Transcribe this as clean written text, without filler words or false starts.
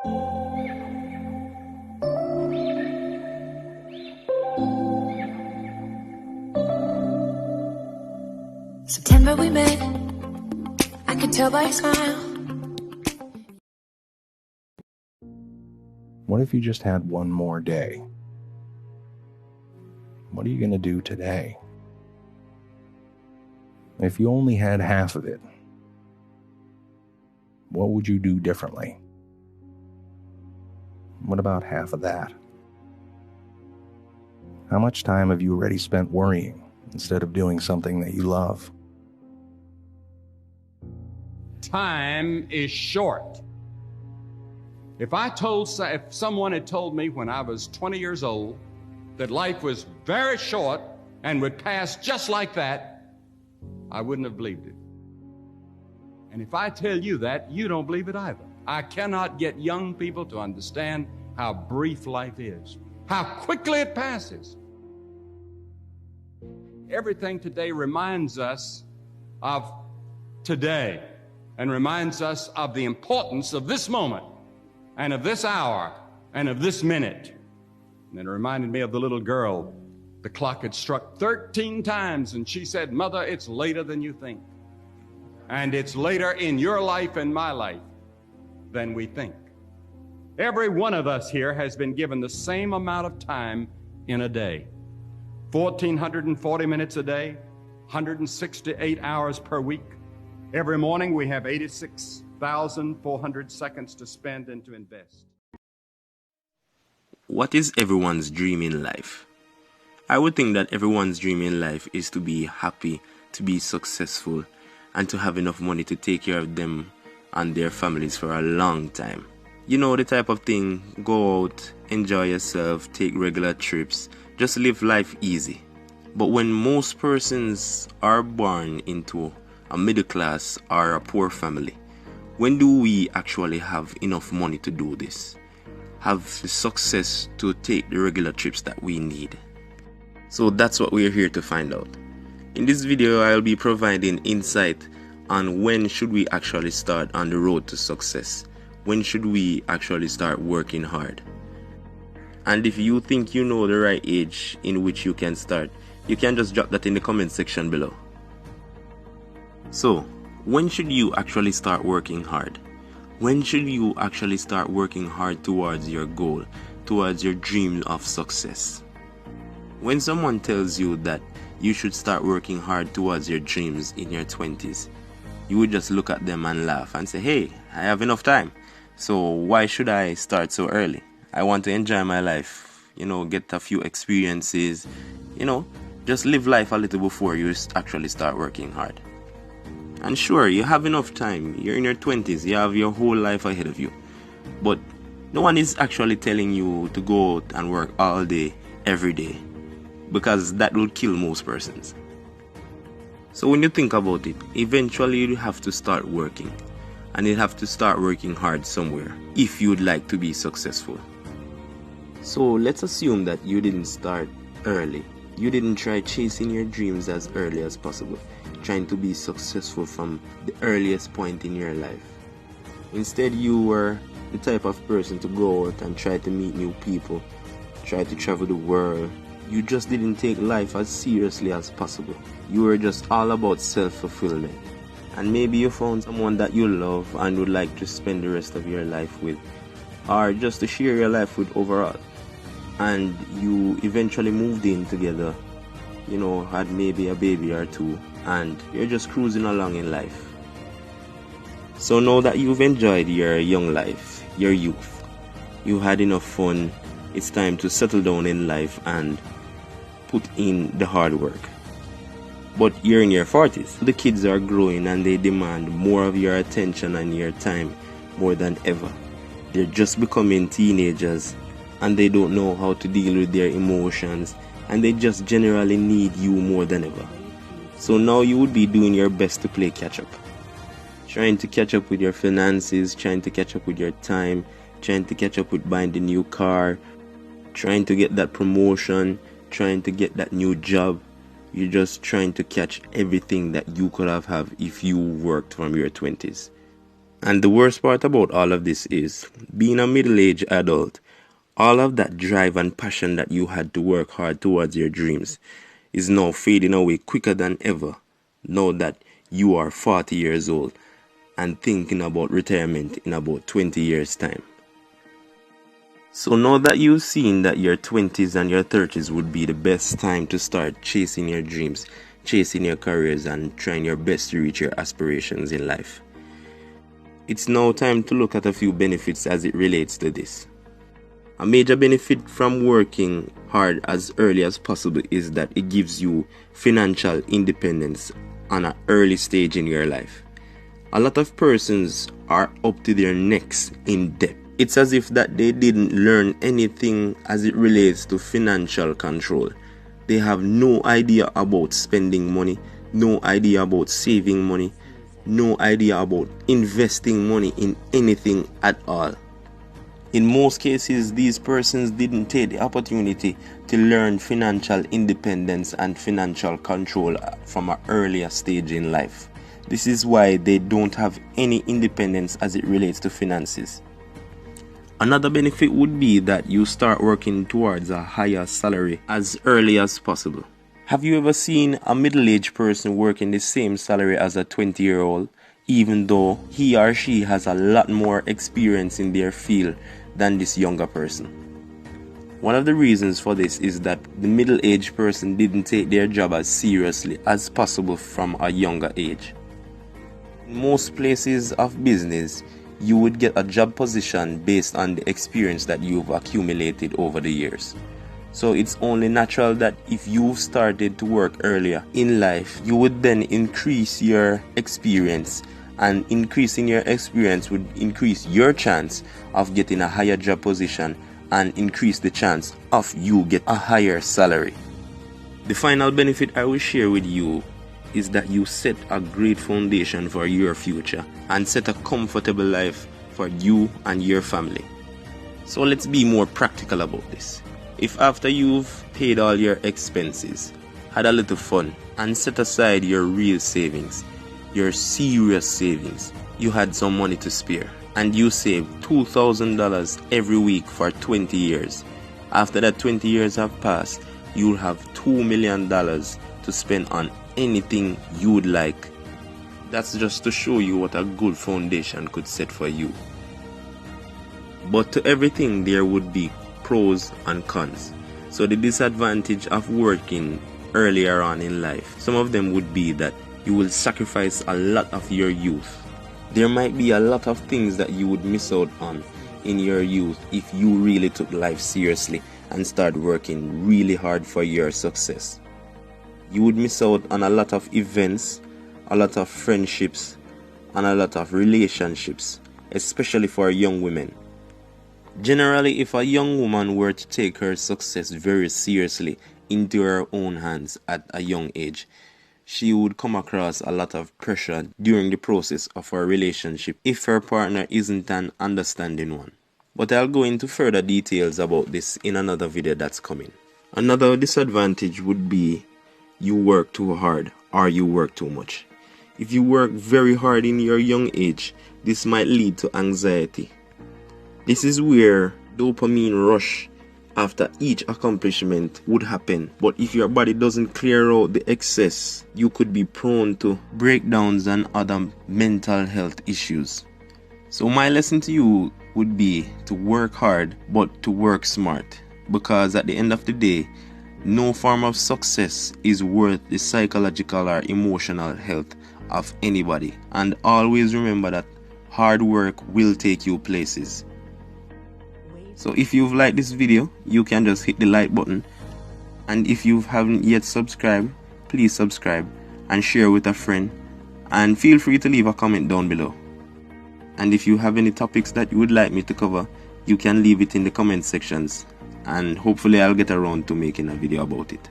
September we met, I could tell by your smile. What if you just had one more day? What are you going to do today? If you only had half of it, what would you do differently? What about half of that? How much time have you already spent worrying instead of doing something that you love? Time is short. If someone had told me when I was 20 years old that life was very short and would pass just like that, I wouldn't have believed it. And if I tell you that, you don't believe it either. I cannot get young people to understand how brief life is, how quickly it passes. Everything today reminds us of today and reminds us of the importance of this moment and of this hour and of this minute. And it reminded me of the little girl. The clock had struck 13 times and she said, "Mother, it's later than you think. And it's later in your life and my life than we think." Every one of us here has been given the same amount of time in a day. 1,440 minutes a day, 168 hours per week. Every morning we have 86,400 seconds to spend and to invest. What is everyone's dream in life? I would think that everyone's dream in life is to be happy, to be successful, and to have enough money to take care of them and their families for a long time. You know the type of thing, go out, enjoy yourself, take regular trips, just live life easy. But when most persons are born into a middle class or a poor family, when do we actually have enough money to do this? Have the success to take the regular trips that we need? So that's what we're here to find out. In this video, I'll be providing insight on when should we actually start on the road to success. When should we actually start working hard? And if you think you know the right age in which you can start, you can just drop that in the comment section below. So, when should you actually start working hard? When should you actually start working hard towards your goal, towards your dream of success? When someone tells you that you should start working hard towards your dreams in your 20s, you would just look at them and laugh and say, "Hey, I have enough time. So why should I start so early? I want to enjoy my life, get a few experiences, just live life a little before you actually start working hard." And sure, you have enough time. You're in your 20s. You have your whole life ahead of you. But no one is actually telling you to go out and work all day, every day, because that will kill most persons. So when you think about it, eventually you have to start working. And you have to start working hard somewhere if you'd like to be successful. So let's assume that you didn't start early. You didn't try chasing your dreams as early as possible, trying to be successful from the earliest point in your life. Instead, you were the type of person to go out and try to meet new people, try to travel the world. You just didn't take life as seriously as possible. You were just all about self-fulfillment. And maybe you found someone that you love and would like to spend the rest of your life with, or just to share your life with overall. And you eventually moved in together, had maybe a baby or two, and you're just cruising along in life. So now that you've enjoyed your young life, your youth, you had enough fun, it's time to settle down in life and put in the hard work. But you're in your 40s. The kids are growing and they demand more of your attention and your time more than ever. They're just becoming teenagers and they don't know how to deal with their emotions, and they just generally need you more than ever. So now you would be doing your best to play catch up. Trying to catch up with your finances, trying to catch up with your time, trying to catch up with buying the new car, trying to get that promotion, trying to get that new job. You're just trying to catch everything that you could have if you worked from your 20s. And the worst part about all of this is, being a middle-aged adult, all of that drive and passion that you had to work hard towards your dreams is now fading away quicker than ever, now that you are 40 years old and thinking about retirement in about 20 years' time. So now that you've seen that your 20s and your 30s would be the best time to start chasing your dreams, chasing your careers, and trying your best to reach your aspirations in life, it's now time to look at a few benefits as it relates to this. A major benefit from working hard as early as possible is that it gives you financial independence on an early stage in your life. A lot of persons are up to their necks in debt. It's as if that they didn't learn anything as it relates to financial control. They have no idea about spending money, no idea about saving money, no idea about investing money in anything at all. In most cases, these persons didn't take the opportunity to learn financial independence and financial control from an earlier stage in life. This is why they don't have any independence as it relates to finances. Another benefit would be that you start working towards a higher salary as early as possible. Have you ever seen a middle-aged person working the same salary as a 20-year-old, even though he or she has a lot more experience in their field than this younger person? One of the reasons for this is that the middle-aged person didn't take their job as seriously as possible from a younger age. In most places of business, you would get a job position based on the experience that you've accumulated over the years. So it's only natural that if you started to work earlier in life, you would then increase your experience, and increasing your experience would increase your chance of getting a higher job position and increase the chance of you get a higher salary. The final benefit I will share with you is that you set a great foundation for your future and set a comfortable life for you and your family. So let's be more practical about this. If after you've paid all your expenses, had a little fun, and set aside your real savings, your serious savings, you had some money to spare, and you saved $2,000 every week for 20 years. After that 20 years have passed, you'll have $2 million to spend on anything you would like. That's just to show you what a good foundation could set for you. But to everything there would be pros and cons. So the disadvantage of working earlier on in life, some of them would be that you will sacrifice a lot of your youth. There might be a lot of things that you would miss out on in your youth if you really took life seriously and start working really hard for your success. You would miss out on a lot of events, a lot of friendships, and a lot of relationships, especially for young women. Generally, if a young woman were to take her success very seriously into her own hands at a young age, she would come across a lot of pressure during the process of her relationship if her partner isn't an understanding one. But I'll go into further details about this in another video that's coming. Another disadvantage would be you work too hard or you work too much. If you work very hard in your young age, this might lead to anxiety. This is where dopamine rush after each accomplishment would happen. But if your body doesn't clear out the excess, you could be prone to breakdowns and other mental health issues. So my lesson to you would be to work hard, but to work smart. Because at the end of the day, no form of success is worth the psychological or emotional health of anybody. And always remember that hard work will take you places. So if you've liked this video, you can just hit the like button. And if you haven't yet subscribed, please subscribe and share with a friend. And feel free to leave a comment down below. And if you have any topics that you would like me to cover, you can leave it in the comment sections. And hopefully I'll get around to making a video about it.